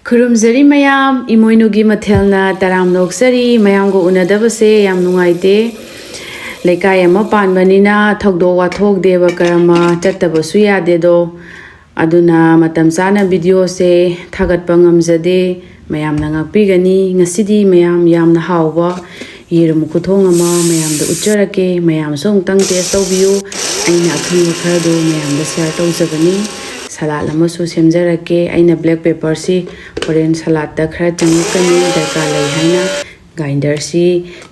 ꯈꯨꯔꯨꯝꯖꯔꯤ ꯃꯌꯥꯝ ꯏꯃꯣꯏꯅꯨꯒꯤ ꯃꯊꯦꯜꯅ ꯇꯔꯥꯝ ꯅꯣꯛꯆꯔꯤ ꯃꯌꯥꯝꯒ ꯎꯅꯗꯕꯁꯦ ꯌꯥꯝ ꯅꯨꯡꯉꯥꯏꯇꯦ ꯂꯩꯀꯥꯏ ꯑꯃ ꯄꯥꯟꯕꯅꯤꯅ ꯊꯧꯗꯣꯛ ꯋꯥꯊꯣꯛ ꯗꯦꯕ ꯀꯔꯃ ꯆꯠꯇꯕꯁꯨ ꯌꯥꯗꯦꯗꯣ ꯑꯗꯨꯅ ꯃꯇꯝ ꯆꯥꯅ ꯚꯤꯗꯤꯑꯣꯁꯦ ꯊꯥꯒꯠꯄ ꯉꯝꯖꯗꯦ ꯃꯌꯥꯝꯅ ꯉꯥꯛꯄꯤꯒꯅꯤ ꯉꯁꯤꯗꯤ ꯃꯌꯥꯝ ꯌꯥꯝꯅ ꯍꯥꯎꯕ ꯌꯦꯔꯨꯝ ꯈꯨꯊꯣꯡ ꯑꯃ ꯃꯌꯥꯝꯗ ꯎꯠꯆꯔꯛꯀꯦ ꯃꯌꯥꯝꯁꯨ ꯑꯃꯨꯛꯇꯪ ꯇꯦꯁ ꯇꯧꯕꯤꯌꯨ ꯑꯩꯅ ꯑꯈꯪꯕ ꯈꯔꯗꯣ ꯃꯌꯥꯝꯗ ꯁꯦꯌꯔ ꯇꯧꯖꯕꯅꯤ ꯁꯂꯥꯗ ꯑꯃꯁꯨ ꯁꯦꯝꯖꯔꯛꯀꯦ ꯑꯩꯅ ꯕ꯭ꯂꯦꯛ ꯄꯦꯄꯔꯁꯤ ꯍꯣꯔꯦꯟ ꯁꯂꯥꯗꯇ ꯈꯔ ꯆꯪꯉꯛꯀꯅꯤ ꯗꯔꯀꯥꯔ ꯂꯩ ꯍꯥꯏꯅ ꯒ꯭ꯔꯥꯏꯟꯗꯔꯁꯤ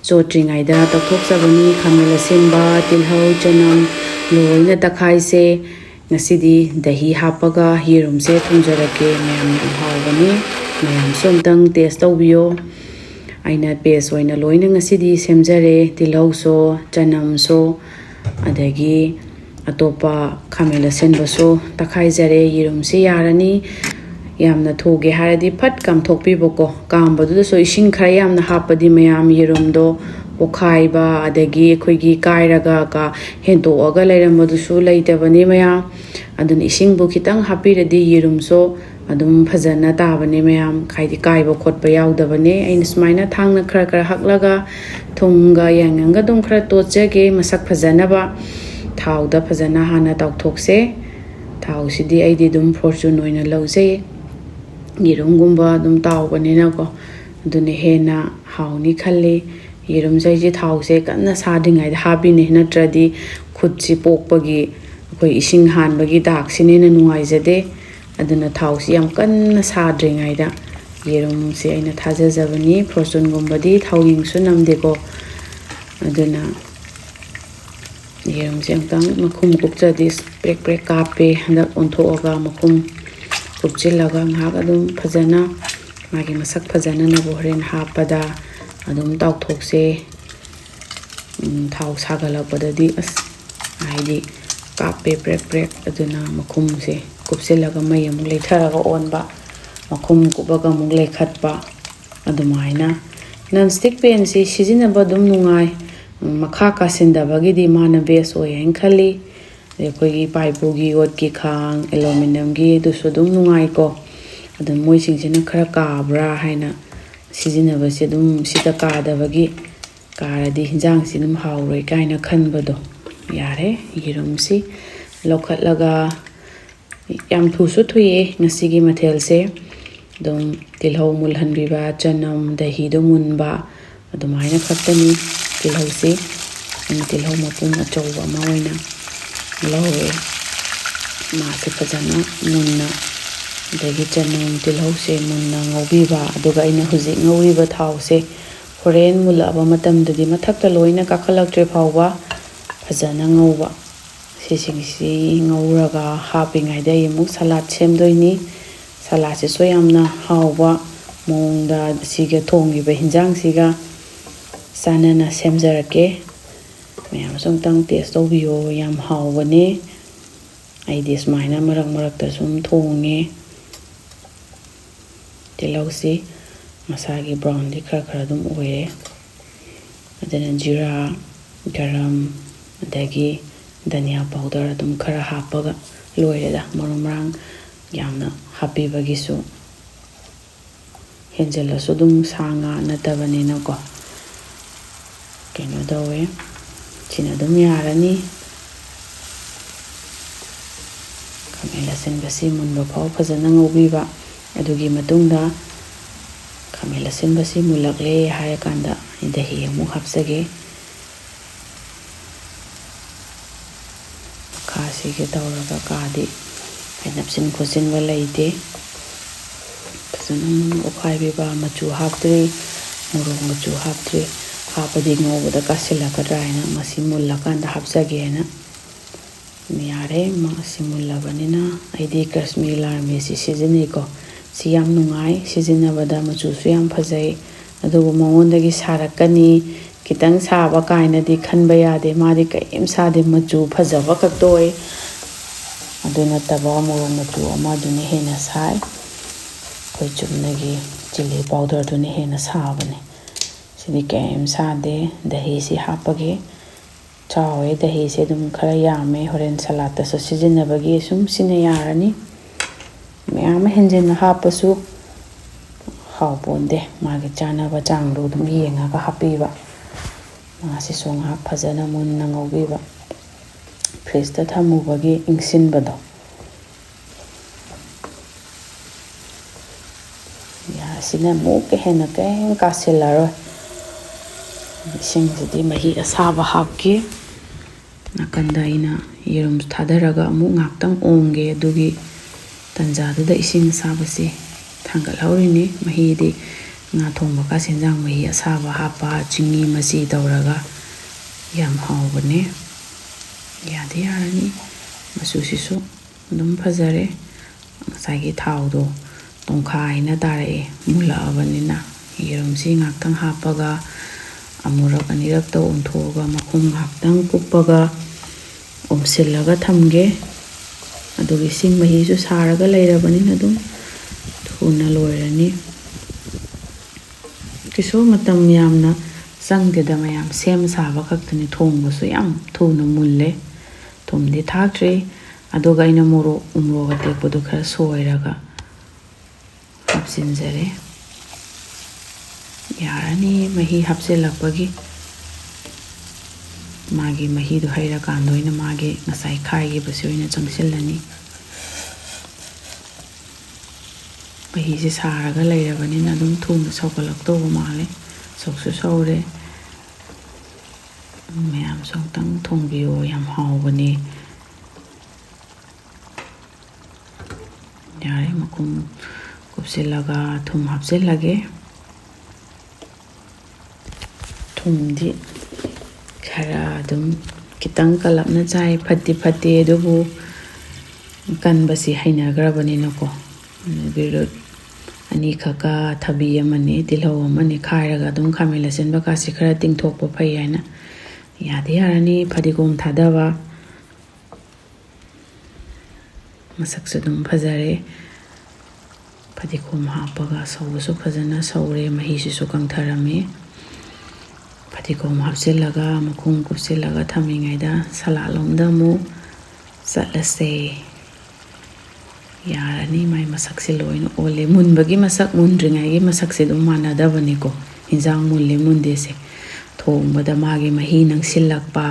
ꯆꯣꯠꯇ꯭ꯔꯤꯉꯩꯗ ꯇꯧꯊꯣꯛꯆꯕꯅꯤ ꯈꯥꯃꯦꯟ ꯑꯁꯤꯟꯕ ꯇꯤꯜꯍꯧ ꯆꯅꯝ ꯂꯣꯏꯅ ꯇꯛꯈꯥꯏꯁꯦ ꯉꯁꯤꯗꯤ ꯗꯍꯤ ꯍꯥꯞꯄꯒ ꯌꯦꯔꯨꯝꯁꯦ ꯊꯣꯡꯖꯔꯛꯀꯦ ꯃꯌꯥꯝ ꯌꯥꯝ ꯍꯥꯎꯕꯅꯤ ꯃꯌꯥꯝꯁꯨ ꯑꯝꯇꯪ ꯇꯦꯁ ꯇꯧꯕꯤꯌꯣ ꯑꯩꯅ ꯄꯦꯁ ꯑꯣꯏꯅ ꯂꯣꯏꯅ ꯉꯁꯤꯗꯤ ꯁꯦꯝꯖꯔꯦ ꯇꯤꯜꯍꯧꯁꯨ ꯆꯅꯝꯁꯨ ꯑꯗꯒꯤ ꯑꯇꯣꯞꯄ ꯈꯥꯃꯦꯟ ꯑꯁꯤꯟꯕꯁꯨ ꯇꯛꯈꯥꯏꯖꯔꯦ ꯌꯦꯔꯨꯝꯁꯤ ꯌꯥꯔꯅꯤ ꯌꯥꯝꯅ ꯊꯨꯒꯦ ꯍꯥꯏꯔꯗꯤ ꯐꯠ ꯀꯥꯝꯊꯣꯛꯄꯤꯕꯀꯣ ꯀꯥꯝꯕꯗꯨꯗꯁꯨ ꯏꯁꯤꯡ ꯈꯔ ꯌꯥꯝꯅ ꯍꯥꯞꯄꯗꯤ ꯃꯌꯥꯝ ꯌꯦꯔꯨꯝꯗꯣ ꯄꯣꯈꯥꯏꯕ ꯑꯗꯒꯤ ꯑꯩꯈꯣꯏꯒꯤ ꯀꯥꯏꯔꯒ ꯍꯦꯟꯇꯣꯛꯑꯒ ꯂꯩꯔꯝꯕꯗꯨꯁꯨ ꯂꯩꯇꯕꯅꯤ ꯃꯌꯥꯝ ꯑꯗꯨꯅ ꯏꯁꯤꯡꯕꯨ ꯈꯤꯇꯪ ꯍꯥꯞꯄꯤꯔꯗꯤ ꯌꯦꯔꯨꯝꯁꯨ ꯑꯗꯨꯝ ꯐꯖꯅ ꯇꯥꯕꯅꯦ ꯃꯌꯥꯝ ꯍꯥꯏꯗꯤ ꯀꯥꯏꯕ ꯈꯣꯠꯄ ꯌꯥꯎꯗꯕꯅꯦ ꯑꯩꯅ ꯁꯨꯃꯥꯏꯅ ꯊꯥꯡꯅ ꯈꯔ ꯍꯛꯂꯒ ꯊꯨꯝꯒ ꯌꯥꯏꯉꯪꯒ ꯑꯗꯨꯝꯈꯔ ꯇꯣꯠꯆꯒꯦ ꯃꯁꯛ ꯐꯖꯅꯕ ꯊꯥꯎꯗ ꯐꯖꯅ ꯍꯥꯟꯅ ꯇꯥꯎꯊꯣꯛꯁꯦ ꯊꯥꯎꯁꯤꯗꯤ ꯑꯩꯗꯤ ꯑꯗꯨꯝ ꯐꯣꯔꯆꯨꯟ ꯑꯣꯏꯅ ꯂꯧꯖꯩ ꯌꯦꯔꯨꯝꯒꯨꯝꯕ ꯑꯗꯨꯝ ꯇꯥꯎꯕꯅꯤꯅꯀꯣ ꯑꯗꯨꯅ ꯍꯦꯟꯅ ꯍꯥꯎꯅꯤ ꯈꯜꯂꯤ ꯌꯦꯔꯨꯝꯁꯦ ꯑꯩꯁꯦ ꯊꯥꯎꯁꯦ ꯀꯟꯅ ꯁꯥꯗ꯭ꯔꯤꯉꯩꯗ ꯍꯥꯞꯄꯤꯅꯦ ꯅꯠꯇ꯭ꯔꯗꯤ ꯈꯨꯠꯁꯤ ꯄꯣꯛꯄꯒꯤ ꯑꯩꯈꯣই ꯏꯁꯤꯡ ꯍꯥꯟꯕꯒꯤ ꯗꯥꯛꯁꯤꯅꯦꯅ ꯅꯨꯡꯉꯥꯏꯖꯗꯦ ꯑꯗꯨꯅ ꯊꯥꯎꯁꯤ ꯌꯥꯝ ꯀꯟꯅ ꯁꯥꯗ꯭ꯔꯤꯉꯩꯗ ꯌꯦꯔꯨꯝꯁꯦ ꯑꯩꯅ ꯊꯥꯖꯖꯕꯅꯤ ꯐꯣꯔꯆꯨꯟꯒꯨꯝꯕꯗꯤ ꯊꯥꯎꯍꯤꯡꯁꯨ ꯅꯝꯗꯦꯀꯣ ꯑꯗꯨꯅ ꯌꯦꯔꯨꯝꯁꯦ ꯑꯃꯨꯛꯇꯪ ꯃꯈꯨꯝ ꯀꯨꯞꯆꯗꯤ ꯄ꯭ꯔꯦꯛ ꯀꯥꯞꯄꯦ ꯍꯟꯗꯛ ꯑꯣꯟꯊꯣꯛꯑꯒ ꯃꯈꯨꯝ ꯀꯨꯞꯆꯤꯜꯂꯒ ꯉꯥꯏꯍꯥꯛ ꯑꯗꯨꯝ ꯐꯖꯅ ꯃꯥꯒꯤ ꯃꯁꯛ ꯐꯖꯅꯅꯕ ꯍꯣꯔꯦꯟ ꯍꯥꯞꯄꯗ ꯑꯗꯨꯝ ꯇꯥꯎꯊꯣꯛꯁꯦ ꯊꯥꯎ ꯁꯥꯒꯠꯂꯛꯄꯗꯗꯤ ꯑꯁ ꯍꯥꯏꯗꯤ ꯀꯥꯞꯄꯦ ꯄ꯭ꯔꯦꯛ ꯑꯗꯨꯅ ꯃꯈꯨꯝꯁꯦ ꯀꯨꯞꯁꯤꯜꯂꯒ ꯃꯩ ꯑꯃꯨꯛ ꯂꯩꯊꯔꯒ ꯑꯣꯟꯕ ꯃꯈꯨꯝ ꯀꯨꯞꯄꯒ ꯑꯃꯨꯛ ꯂꯩꯈꯠꯄ ꯑꯗꯨꯃꯥꯏꯅ ꯅꯟ ꯁ꯭ꯇꯤꯛ ꯄꯦꯟꯁꯤ ꯁꯤꯖꯤꯟꯅꯕ ꯑꯗꯨꯝ ꯅꯨꯡꯉꯥꯏ ꯃꯈꯥ ꯀꯥꯁꯤꯟꯗꯕꯒꯤꯗꯤ ꯃꯥꯅ ꯕꯦꯁ ꯑꯣꯏ ꯍꯥꯏꯅ ꯈꯜꯂꯤ ꯑꯩꯈꯣꯏꯒꯤ ꯏꯄꯥ-ꯏꯄꯨꯒꯤ ꯌꯣꯠꯀꯤ ꯈꯥꯡ ꯑꯦꯂꯨꯃꯤꯅꯤꯌꯝꯒꯤ ꯑꯗꯨꯁꯨ ꯑꯗꯨꯝ ꯅꯨꯡꯉꯥꯏꯀꯣ ꯑꯗꯨ ꯃꯣꯏꯁꯤꯡꯁꯤꯅꯈꯔ ꯀꯥꯕ꯭ꯔꯥ ꯍꯥꯏꯅ ꯁꯤꯖꯤꯟꯅꯕꯁꯦ ꯑꯗꯨꯝ ꯁꯤꯗ ꯀꯥꯗꯕꯒꯤ ꯀꯥꯔꯗꯤ ꯍꯤꯟꯖꯥꯡꯁꯤ ꯑꯗꯨꯝ ꯍꯥꯎꯔꯣꯏ ꯀꯥꯏꯅ ꯈꯟꯕꯗꯣ ꯌꯥꯔꯦ ꯌꯦꯔꯨꯝꯁꯤ ꯂꯧꯈꯠꯂꯒ ꯌꯥꯝ ꯊꯨꯁꯨ ꯊꯨꯏꯌꯦ ꯉꯁꯤꯒꯤ ꯃꯊꯦꯜꯁꯦ ꯑꯗꯨꯝ ꯇꯤꯜꯍꯧ ꯃꯨꯜꯍꯟꯕꯤꯕ ꯆꯅꯝ ꯗꯍꯤꯗꯣ ꯃꯨꯟꯕ ꯑꯗꯨꯃꯥꯏꯅ ꯈꯛꯇꯅꯤ ꯇꯤꯜꯍꯧꯁꯤ ꯑꯩꯅ ꯇꯤꯜꯍꯧ ꯃꯄꯨꯝ ꯑꯆꯧꯕ ꯑꯃ ꯑꯣꯏꯅ ꯂꯧꯔꯦ ꯃꯥꯁꯦ ꯐꯖꯅ ꯃꯨꯟꯅ ꯑꯗꯒꯤ ꯆꯅꯝ ꯇꯤꯜꯍꯧꯁꯦ ꯃꯨꯟꯅ ꯉꯧꯕꯤꯕ ꯑꯗꯨꯒ ꯑꯩꯅ ꯍꯧꯖꯤꯛ ꯉꯧꯔꯤꯕ ꯊꯥꯎꯁꯦ ꯍꯣꯔꯦꯟ ꯃꯨꯜꯂꯛꯑꯕ ꯃꯇꯝꯗꯗꯤ ꯃꯊꯛꯇ ꯂꯣꯏꯅ ꯀꯥꯈꯠꯂꯛꯇ꯭ꯔꯤ ꯐꯥꯎꯕ ꯐꯖꯅ ꯉꯧꯕ ꯁꯤꯁꯤꯡꯁꯤ ꯉꯧꯔꯒ ꯍꯥꯞꯄꯤꯉꯩꯗ ꯑꯩ ꯑꯃꯨꯛ ꯁꯂꯥꯗ ꯁꯦꯝꯗꯣꯏꯅꯤ ꯁꯂꯥꯗꯁꯤꯁꯨ ꯌꯥꯝꯅ ꯍꯥꯎꯕ ꯃꯑꯣꯡꯗ ꯁꯤꯒ ꯊꯣꯡꯉꯤꯕ ꯍꯤꯟꯖꯥꯡꯁꯤꯒ ꯆꯥꯟꯅꯅ ꯁꯦꯝꯖꯔꯛꯀꯦ ꯃꯌꯥꯝꯁꯨ ꯑꯃꯨꯛꯇꯪ ꯇꯦꯁ ꯇꯧꯕꯤꯌꯣ ꯌꯥꯝ ꯍꯥꯎꯕꯅꯦ ꯑꯩꯗꯤ ꯁꯨꯃꯥꯏꯅ ꯃꯔꯛꯇ ꯁꯨꯝ ꯊꯣꯡꯉꯦ ꯇꯤꯜꯍꯧꯁꯤ ꯃꯁꯥꯒꯤ ꯕ꯭ꯔꯥꯎꯟꯗꯤꯈꯔ ꯑꯗꯨꯝ ꯑꯣꯏꯔꯦ ꯑꯗꯨꯅ ꯖꯤꯔꯥ ꯒꯔꯝ ꯑꯗꯒꯤ ꯙꯅꯤꯌꯥ ꯄꯥꯎꯗꯔ ꯑꯗꯨꯝ ꯈꯔ ꯍꯥꯞꯄꯒ ꯂꯣꯏꯔꯦꯗ ꯃꯔꯨ ꯃꯔꯥꯡ ꯌꯥꯝꯅ ꯍꯥꯞꯄꯤꯕꯒꯤꯁꯨ ꯍꯦꯟꯖꯜꯂꯁꯨ ꯑꯗꯨꯝ ꯁꯥ ꯉꯥ ꯅꯠꯇꯕꯅꯤꯅꯀꯣ ꯀꯩꯅꯣ ꯇꯧꯋꯦ ꯁꯤꯅ ꯑꯗꯨꯝ ꯌꯥꯔꯅꯤ ꯈꯥꯃꯦꯟ ꯑꯁꯤꯟꯕꯁꯤ ꯃꯨꯟꯕ ꯐꯥꯎ ꯐꯖꯅ ꯉꯧꯕꯤꯕ ꯑꯗꯨꯒꯤ ꯃꯇꯨꯡꯗ ꯈꯥꯃꯦꯟ ꯑꯁꯤꯟꯕꯁꯤ ꯃꯨꯜꯂꯛꯂꯦ ꯍꯥꯏꯔꯀꯥꯟꯗ ꯗꯍꯤ ꯑꯃꯨꯛ ꯍꯥꯞꯆꯒꯦ ꯃꯈꯥꯁꯤꯒ ꯇꯧꯔꯒ ꯀꯥꯗꯤ ꯅꯞꯁꯤꯟ ꯈꯣꯠꯆꯤꯟꯕ ꯂꯩꯇꯦ ꯐꯖꯅ ꯑꯣꯠꯈꯥꯏꯕꯤꯕ ꯃꯆꯨ ꯍꯥꯞꯇ꯭ꯔꯤ ꯃꯣꯔꯣꯛ ꯃꯆꯨ ꯍꯥꯞꯇ꯭ꯔꯤ ꯍꯥꯞꯄꯗꯤ ꯉꯧꯕꯗ ꯀꯥꯁꯤꯜꯂꯛꯀꯗ꯭ꯔꯥ ꯍꯥꯏꯅ ꯃꯁꯤ ꯃꯨꯜꯂꯀꯥꯟꯗ ꯍꯥꯞꯆꯒꯦꯅ ꯌꯥꯔꯦ ꯃꯁꯤ ꯃꯨꯜꯂꯕꯅꯤꯅ ꯑꯩꯗꯤ ꯀꯥꯁꯃꯤꯔꯤ ꯂꯥꯜ ꯃꯤꯔꯆꯤ ꯁꯤꯖꯤꯟꯅꯩꯀꯣ ꯁꯤ ꯌꯥꯝ ꯅꯨꯡꯉꯥꯏ ꯁꯤꯖꯤꯟꯅꯕꯗ ꯃꯆꯨꯁꯨ ꯌꯥꯝ ꯐꯖꯩ ꯑꯗꯨꯕꯨ ꯃꯉꯣꯟꯗꯒꯤ ꯁꯥꯔꯛꯀꯅꯤ ꯈꯤꯇꯪ ꯁꯥꯕ ꯀꯥꯏꯅꯗꯤ ꯈꯟꯕ ꯌꯥꯗꯦ ꯃꯥꯗꯤ ꯀꯔꯤꯝ ꯁꯥꯗꯦ ꯃꯆꯨ ꯐꯖꯕ ꯈꯛꯇ ꯑꯣꯏ ꯑꯗꯨ ꯅꯠꯇꯕ ꯃꯣꯔꯣꯛ ꯃꯆꯨ ꯑꯃꯗꯨꯅ ꯍꯦꯟꯅ ꯁꯥꯏ ꯑꯩꯈꯣই ꯆꯨꯝꯅꯒꯤ ꯆꯤꯜꯂꯤ ꯄꯥꯎꯗꯔꯗꯨꯅ ꯍꯦꯟꯅ ꯁꯥꯕꯅꯦ ꯁꯤꯗꯤ ꯀꯔꯤꯝ ꯁꯥꯗꯦ ꯗꯍꯤꯁꯤ ꯍꯥꯞꯄꯒꯦ ꯆꯥꯎꯋꯦ ꯗꯍꯤꯁꯦ ꯑꯗꯨꯝ ꯈꯔ ꯌꯥꯝꯃꯦ ꯍꯣꯔꯦꯟ ꯁꯂꯥꯗꯇꯁꯨ ꯁꯤꯖꯤꯟꯅꯕꯒꯤ ꯁꯨꯝ ꯁꯤꯅ ꯌꯥꯔꯅꯤ ꯃꯌꯥꯝ ꯑꯃ ꯍꯦꯟꯖꯤꯟꯅ ꯍꯥꯞꯄꯁꯨ ꯍꯥꯎꯄꯣꯟꯗꯦ ꯃꯥꯒꯤ ꯆꯥꯅꯕ ꯆꯥꯡꯗꯣ ꯑꯗꯨꯝ ꯌꯦꯡꯉꯒ ꯍꯥꯞꯄꯤꯕ ꯉꯥꯁꯤꯁꯨ ꯉꯥꯏꯍꯥꯛ ꯐꯖꯅ ꯃꯨꯟꯅ ꯉꯧꯕꯤꯕ ꯐ꯭ꯔꯤꯖꯇ ꯊꯝꯃꯨꯕꯒꯤ ꯏꯪꯁꯤꯟꯕꯗꯣ ꯌꯥꯁꯤꯅ ꯑꯃꯨꯛꯀ ꯍꯦꯟꯅ ꯀꯩꯝ ꯀꯥꯁꯤꯜꯂꯔꯣꯏ ꯏꯁꯤꯡꯁꯤꯗꯤ ꯃꯍꯤ ꯑꯁꯥꯕ ꯍꯥꯞꯀꯦ ꯅꯥꯀꯟꯗ ꯑꯩꯅ ꯌꯦꯔꯨꯝ ꯊꯥꯗꯔꯒ ꯑꯃꯨꯛ ꯉꯥꯛꯇꯪ ꯑꯣꯝꯒꯦ ꯑꯗꯨꯒꯤ ꯇꯟꯖꯥꯗꯨꯗ ꯏꯁꯤꯡ ꯑꯁꯥꯕꯁꯤ ꯊꯥꯡꯒꯠꯍꯧꯔꯤꯅꯤ ꯃꯍꯤꯗꯤ ꯉꯥ ꯊꯣꯡꯕꯒ ꯁꯦꯟꯖꯥꯡ ꯃꯍꯤ ꯑꯁꯥꯕ ꯍꯥꯞꯄ ꯆꯤꯡꯉꯤ ꯃꯆꯤ ꯇꯧꯔꯒ ꯌꯥꯝ ꯍꯥꯎꯕꯅꯦ ꯌꯥꯗꯤ ꯌꯥꯔꯅꯤ ꯃꯆꯨꯁꯤꯁꯨ ꯑꯗꯨꯝ ꯐꯖꯔꯦ ꯉꯁꯥꯏꯒꯤ ꯊꯥꯎꯗꯣ ꯇꯣꯡꯈꯥꯏꯅ ꯇꯥꯔꯛꯑꯦ ꯃꯨꯜꯂꯛꯑꯕꯅꯤꯅ ꯌꯦꯔꯨꯝꯁꯤ ꯉꯥꯛꯇꯪ ꯍꯥꯞꯄꯒ ꯑꯃꯨꯔꯛ ꯑꯅꯤꯔꯛꯇ ꯑꯣꯟꯊꯣꯛꯑꯒ ꯃꯈꯨꯝ ꯉꯥꯛꯇꯪ ꯀꯨꯞꯄꯒ ꯑꯣꯝꯁꯤꯜꯂꯒ ꯊꯝꯒꯦ ꯑꯗꯨꯒ ꯏꯁꯤꯡ ꯃꯍꯤꯁꯨ ꯁꯥꯔꯒ ꯂꯩꯔꯕꯅꯤꯅ ꯑꯗꯨꯝ ꯊꯨꯅ ꯂꯣꯏꯔꯅꯤ ꯀꯩꯁꯨ ꯃꯇꯝ ꯌꯥꯝꯅ ꯆꯪꯗꯦꯗ ꯃꯌꯥꯝ ꯁꯦꯝ ꯁꯥꯕ ꯈꯛꯇꯅꯤ ꯊꯣꯡꯕꯁꯨ ꯌꯥꯝ ꯊꯨꯅ ꯃꯨꯜꯂꯦ ꯊꯨꯝꯗꯤ ꯊꯥꯛꯇ꯭ꯔꯤ ꯑꯗꯨꯒ ꯑꯩꯅ ꯃꯣꯔꯣꯛ ꯎꯃꯣꯔꯣꯛ ꯑꯇꯦꯛꯄꯗꯣ ꯈꯔ ꯁꯣꯏꯔꯒ ꯍꯥꯞꯆꯤꯟꯖꯔꯦ ꯌꯥꯔꯅꯤ ꯃꯍꯤ ꯍꯥꯞꯆꯤꯜꯂꯛꯄꯒꯤ ꯃꯥꯒꯤ ꯃꯍꯤꯗꯣ ꯍꯩꯔꯀꯥꯟꯗ ꯑꯣꯏꯅ ꯃꯥꯒꯤ ꯉꯁꯥꯏ ꯈꯥꯏꯈꯤꯕꯁꯤ ꯑꯣꯏꯅ ꯆꯪꯁꯤꯜꯂꯅꯤ ꯃꯍꯤꯁꯦ ꯁꯥꯔꯒ ꯂꯩꯔꯕꯅꯤꯅ ꯑꯗꯨꯝ ꯊꯨꯅ ꯁꯧꯒꯠꯂꯛꯇꯧꯕ ꯃꯥꯜꯂꯦ ꯁꯧꯁꯨ ꯁꯧꯔꯦ ꯃꯌꯥꯝꯁꯨ ꯑꯃꯨꯛꯇꯪ ꯊꯣꯡꯕꯤꯌꯣ ꯌꯥꯝ ꯍꯥꯎꯕꯅꯦ ꯌꯥꯔꯦ ꯃꯈꯨꯝ ꯀꯨꯞꯁꯤꯜꯂꯒ ꯊꯨꯝ ꯍꯥꯞꯆꯤꯜꯂꯒꯦ ꯊꯨꯝꯗꯤ ꯈꯔ ꯑꯗꯨꯝ ꯈꯤꯇꯪ ꯀꯜꯂꯞꯅ ꯆꯥꯏ ꯐꯠꯇꯤ ꯐꯠꯇꯦ ꯑꯗꯨꯕꯨ ꯀꯟꯕꯁꯤ ꯍꯩꯅꯈ꯭ꯔꯕꯅꯤꯅꯀꯣ ꯕꯤꯠꯔꯨꯠ ꯑꯅꯤꯈꯛꯀ ꯊꯕꯤ ꯑꯃꯅꯤ ꯇꯤꯜꯍꯧ ꯑꯃꯅꯤ ꯈꯥꯏꯔꯒ ꯑꯗꯨꯝ ꯈꯥꯃꯦꯟ ꯑꯁꯤꯟꯕꯀꯥꯁꯤ ꯈꯔ ꯇꯤꯡꯊꯣꯛꯄ ꯐꯩ ꯍꯥꯏꯅ ꯌꯥꯗꯤ ꯌꯥꯔꯅꯤ ꯐꯗꯤꯒꯣꯝ ꯊꯥꯗꯕ ꯃꯁꯛꯁꯨ ꯑꯗꯨꯝ ꯐꯖꯔꯦ ꯐꯗꯤꯒꯣꯝ ꯍꯥꯞꯄꯒ ꯁꯧꯕꯁꯨ ꯐꯖꯅ ꯁꯧꯔꯦ ꯃꯍꯤꯁꯤꯁꯨ ꯀꯪꯊꯔꯝꯃꯤ ꯐꯗꯤꯒꯣꯝ ꯍꯥꯞꯆꯤꯜꯂꯒ ꯃꯈꯨꯝ ꯀꯨꯞꯁꯤꯜꯂꯒ ꯊꯝꯃꯤꯉꯩꯗ ꯁꯂꯥꯠꯂꯣꯝꯗ ꯑꯃꯨꯛ ꯆꯠꯂꯁꯦ ꯌꯥꯔꯅꯤ ꯃꯥꯏ ꯃꯁꯛꯁꯦ ꯂꯣꯏꯅ ꯑꯣꯜꯂꯦ ꯃꯨꯟꯕꯒꯤ ꯃꯁꯛ ꯃꯨꯟꯗ꯭ꯔꯤꯉꯩꯒꯤ ꯃꯁꯛꯁꯦ ꯑꯗꯨꯝ ꯃꯥꯟꯅꯗꯕꯅꯤꯀꯣ ꯏꯟꯖꯥꯡ ꯃꯨꯜꯂꯦ ꯃꯨꯟꯗꯦꯁꯦ ꯊꯣꯡꯕꯗ ꯃꯥꯒꯤ ꯃꯍꯤ ꯅꯪꯁꯤꯜꯂꯛꯄ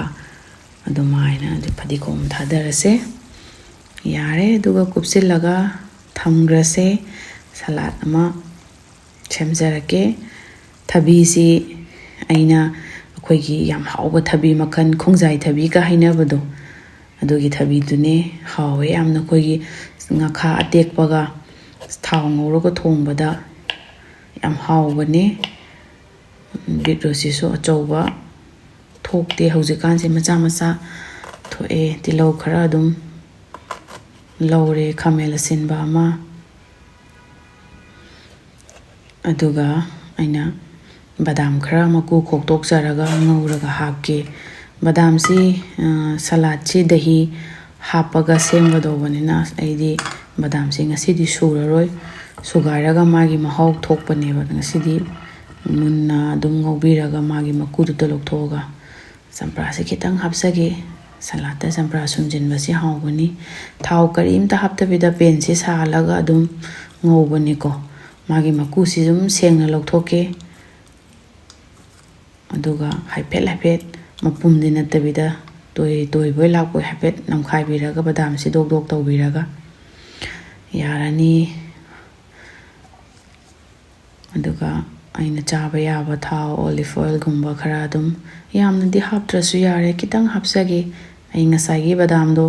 ꯑꯗꯨꯃꯥꯏꯅ ꯐꯗꯤꯒꯣꯝ ꯊꯥꯗꯔꯁꯦ ꯌꯥꯔꯦ ꯑꯗꯨꯒ ꯀꯨꯞꯁꯤꯜꯂꯒ ꯊꯝꯈ꯭ꯔꯁꯦ ꯁꯂꯥꯠ ꯑꯃ ꯁꯦꯝꯖꯔꯛꯀꯦ ꯊꯕꯤꯁꯤ ꯑꯩꯅ ꯑꯩꯈꯣꯏꯒꯤ ꯌꯥꯝ ꯍꯥꯎꯕ ꯊꯕꯤ ꯃꯈꯜ ꯈꯣꯡꯖꯥꯏ ꯊꯕꯤꯒ ꯍꯥꯏꯅꯕꯗꯣ ꯑꯗꯨꯒꯤ ꯊꯕꯤꯗꯨꯅꯦ ꯍꯥꯎꯋꯦ ꯌꯥꯝꯅ ꯑꯩꯈꯣꯏꯒꯤ ꯉꯥꯈꯥ ꯑꯇꯦꯛꯄꯒ ꯊꯥꯎ ꯉꯧꯔꯒ ꯊꯣꯡꯕꯗ ꯌꯥꯝ ꯍꯥꯎꯕꯅꯦ ꯕꯤꯠꯔꯨꯠꯁꯤꯁꯨ ꯑꯆꯧꯕ ꯊꯣꯛꯇꯦ ꯍꯧꯖꯤꯛꯀꯥꯟꯁꯦ ꯃꯆꯥ ꯃꯆꯥ ꯊꯣꯛꯑꯦ ꯇꯤꯜꯍꯧ ꯈꯔ ꯑꯗꯨꯝ ꯂꯧꯔꯦ ꯈꯥꯃꯦꯟ ꯑꯁꯤꯟꯕ ꯑꯃ ꯑꯗꯨꯒ ꯑꯩꯅ ꯕꯗꯥꯝ ꯈꯔ ꯃꯀꯨ ꯈꯣꯛꯇꯣꯛꯆꯔꯒ ꯉꯧꯔꯒ ꯍꯥꯞꯀꯦ ꯕꯗꯥꯝꯁꯤ ꯁꯂꯥꯠꯁꯤ ꯗꯍꯤ ꯍꯥꯞꯄꯒ ꯁꯦꯝꯒꯗꯧꯕꯅꯤꯅ ꯑꯩꯗꯤ ꯕꯗꯥꯝꯁꯤ ꯉꯁꯤꯗꯤ ꯁꯨꯔꯔꯣꯏ ꯁꯨꯒꯥꯏꯔꯒ ꯃꯥꯒꯤ ꯃꯍꯥꯎ ꯊꯣꯛꯄꯅꯦꯕ ꯉꯁꯤꯗꯤ ꯃꯨꯟꯅ ꯑꯗꯨꯝ ꯉꯧꯕꯤꯔꯒ ꯃꯥꯒꯤ ꯃꯀꯨꯗꯨꯗ ꯂꯧꯊꯣꯛꯑꯒ ꯆꯝꯄ꯭ꯔꯥꯁꯤ ꯈꯤꯇꯪ ꯍꯥꯞꯆꯒꯦ ꯁꯂꯥꯠꯇ ꯆꯝꯄ꯭ꯔꯥ ꯁꯨꯝꯖꯤꯟꯕꯁꯤ ꯍꯥꯎꯕꯅꯤ ꯊꯥꯎ ꯀꯔꯤꯝꯇ ꯍꯥꯞꯇꯕꯤꯗ ꯄꯦꯟꯁꯤ ꯁꯥꯍꯜꯂꯒ ꯑꯗꯨꯝ ꯉꯧꯕꯅꯤꯀꯣ ꯃꯥꯒꯤ ꯃꯀꯨꯁꯤ ꯑꯗꯨꯝ ꯁꯦꯡꯅ ꯂꯧꯊꯣꯛꯀꯦ ꯑꯗꯨꯒ ꯍꯥꯏꯐꯦꯠ ꯃꯄꯨꯝꯗꯤ ꯅꯠꯇꯕꯤꯗ ꯇꯣꯏꯕꯣꯏ ꯂꯥꯛꯄꯣꯏ ꯍꯥꯏꯐꯦꯠ ꯅꯝꯈꯥꯏꯕꯤꯔꯒ ꯕꯗꯥꯝꯁꯤ ꯗꯣꯛ ꯗꯣꯛ ꯇꯧꯕꯤꯔꯒ ꯌꯥꯔꯅꯤ ꯑꯗꯨꯒ ꯑꯩꯅ ꯆꯥꯕ ꯌꯥꯕ ꯊꯥꯎ ꯑꯣꯂꯤꯐ ꯑꯣꯏꯜꯒꯨꯝꯕ ꯈꯔ ꯑꯗꯨꯝ ꯌꯥꯝꯅꯗꯤ ꯍꯥꯞꯇ꯭ꯔꯁꯨ ꯌꯥꯔꯦ ꯈꯤꯇꯪ ꯍꯥꯞꯆꯒꯦ ꯑꯩ ꯉꯁꯥꯏꯒꯤ ꯕꯗꯥꯝꯗꯣ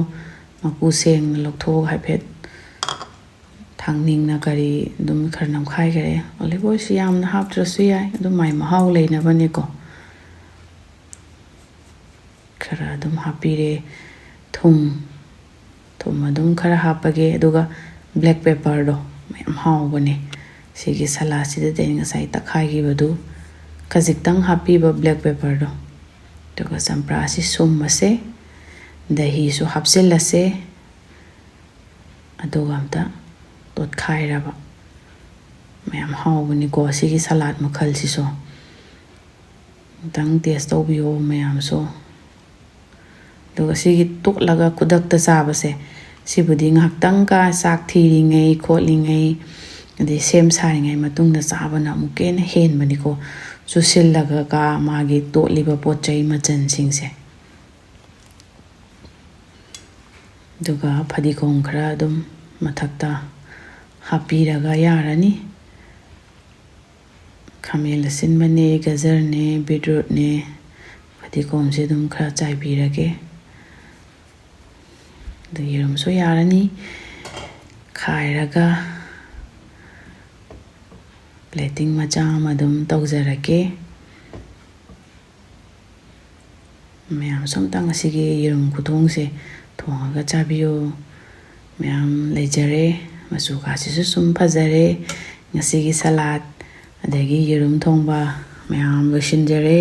ꯃꯀꯨ ꯁꯦꯡꯅ ꯂꯧꯊꯣꯛꯑꯒ ꯍꯥꯏꯐꯦꯠ ꯊꯥꯡꯅꯤꯡꯅ ꯀꯔꯤ ꯑꯗꯨꯝ ꯈꯔ ꯅꯝꯈꯥꯏꯈꯔꯦ ꯑꯣꯂꯤꯐ ꯑꯣꯏꯜꯁꯤ ꯌꯥꯝꯅ ꯍꯥꯞꯇ꯭ꯔꯁꯨ ꯌꯥꯏ ꯑꯗꯨꯝ ꯃꯥꯏ ꯃꯍꯥꯎ ꯂꯩꯅꯕꯅꯤꯀꯣ ꯈꯔ ꯑꯗꯨꯝ ꯍꯥꯞꯄꯤꯔꯦ ꯊꯨꯝ ꯑꯗꯨꯝ ꯈꯔ ꯍꯥꯞꯄꯒꯦ ꯑꯗꯨꯒ ꯕ꯭ꯂꯦꯛ ꯄꯦꯄꯔꯗꯣ ꯌꯥꯝ ꯍꯥꯎꯕꯅꯦ ꯁꯤꯒꯤ ꯁꯂꯥꯠꯁꯤꯗꯗꯤ ꯑꯩꯅ ꯉꯁꯥꯏ ꯇꯛꯈꯥꯏꯈꯤꯕꯗꯨ ꯈꯖꯤꯛꯇꯪ ꯍꯥꯞꯄꯤꯕ ꯕ꯭ꯂꯦꯛ ꯄꯦꯄꯔꯗꯣ ꯑꯗꯨꯒ ꯆꯝꯄ꯭ꯔꯥꯁꯤ ꯁꯨꯝꯃꯁꯦ ꯗꯍꯤꯁꯨ ꯍꯥꯞꯆꯤꯜꯂꯁꯦ ꯑꯗꯨꯒ ꯑꯝꯇ ꯇꯣꯠꯈꯥꯏꯔꯕ ꯃꯌꯥꯝ ꯍꯥꯎꯕꯅꯤꯀꯣ ꯁꯤꯒꯤ ꯁꯂꯥꯠ ꯃꯈꯜꯁꯤꯁꯨ ꯑꯝꯇꯪ ꯇꯦꯁ ꯇꯧꯕꯤꯌꯣ ꯃꯌꯥꯝꯁꯨ ꯑꯗꯨꯒ ꯁꯤꯒꯤ ꯇꯣꯠꯂꯒ ꯈꯨꯗꯛꯇ ꯆꯥꯕꯁꯦ ꯁꯤꯕꯨꯗꯤ ꯉꯥꯏꯍꯥꯛꯇꯪꯒ ꯆꯥꯛ ꯊꯤꯔꯤꯉꯩ ꯈꯣꯠꯂꯤꯉꯩ ꯑꯗꯩ ꯁꯦꯝ ꯁꯥꯔꯤꯉꯩ ꯃꯇꯨꯡꯗ ꯆꯥꯕꯅ ꯑꯃꯨꯛꯀ ꯍꯦꯟꯅ ꯍꯦꯟꯕꯅꯤꯀꯣ ꯆꯨꯁꯤꯜꯂꯒ ꯃꯥꯒꯤ ꯇꯣꯠꯂꯤꯕ ꯄꯣꯠ ꯆꯩ ꯃꯆꯜꯁꯤꯡꯁꯦ ꯑꯗꯨꯒ ꯐꯗꯤꯒꯣꯝ ꯈꯔ ꯑꯗꯨꯝ ꯃꯊꯛꯇ ꯍꯥꯞꯄꯤꯔꯒ ꯌꯥꯔꯅꯤ ꯈꯥꯃꯦꯟ ꯑꯁꯤꯟꯕꯅꯦ ꯒꯖꯔꯅꯦ ꯕꯤꯠꯔꯨꯠꯅꯦ ꯐꯗꯤꯒꯣꯝꯁꯦ ꯑꯗꯨꯝ ꯈꯔ ꯆꯥꯏꯕꯤꯔꯒꯦ ꯑꯗꯨ ꯌꯦꯔꯨꯝꯁꯨ ꯌꯥꯔꯅꯤ ꯈꯥꯏꯔꯒ ꯄ꯭ꯂꯦꯇꯤꯡ ꯃꯆꯥ ꯑꯃ ꯑꯗꯨꯝ ꯇꯧꯖꯔꯒꯦ ꯃꯌꯥꯝꯁꯨ ꯑꯝꯇꯪ ꯑꯁꯤꯒꯤ ꯌꯦꯔꯨꯝ ꯈꯨꯊꯣꯡꯁꯦ ꯊꯣꯡꯉꯒ ꯆꯥꯕꯤꯌꯨ ꯃꯌꯥꯝ ꯂꯩꯖꯔꯦ ꯃꯆꯨ ꯀꯥꯁꯤꯁꯨ ꯁꯨꯝ ꯐꯖꯔꯦ ꯉꯁꯤꯒꯤ ꯁꯂꯥꯠ ꯑꯗꯒꯤ ꯌꯦꯔꯨꯝ ꯊꯣꯡꯕ ꯃꯌꯥꯝ ꯂꯣꯏꯁꯤꯟꯖꯔꯦ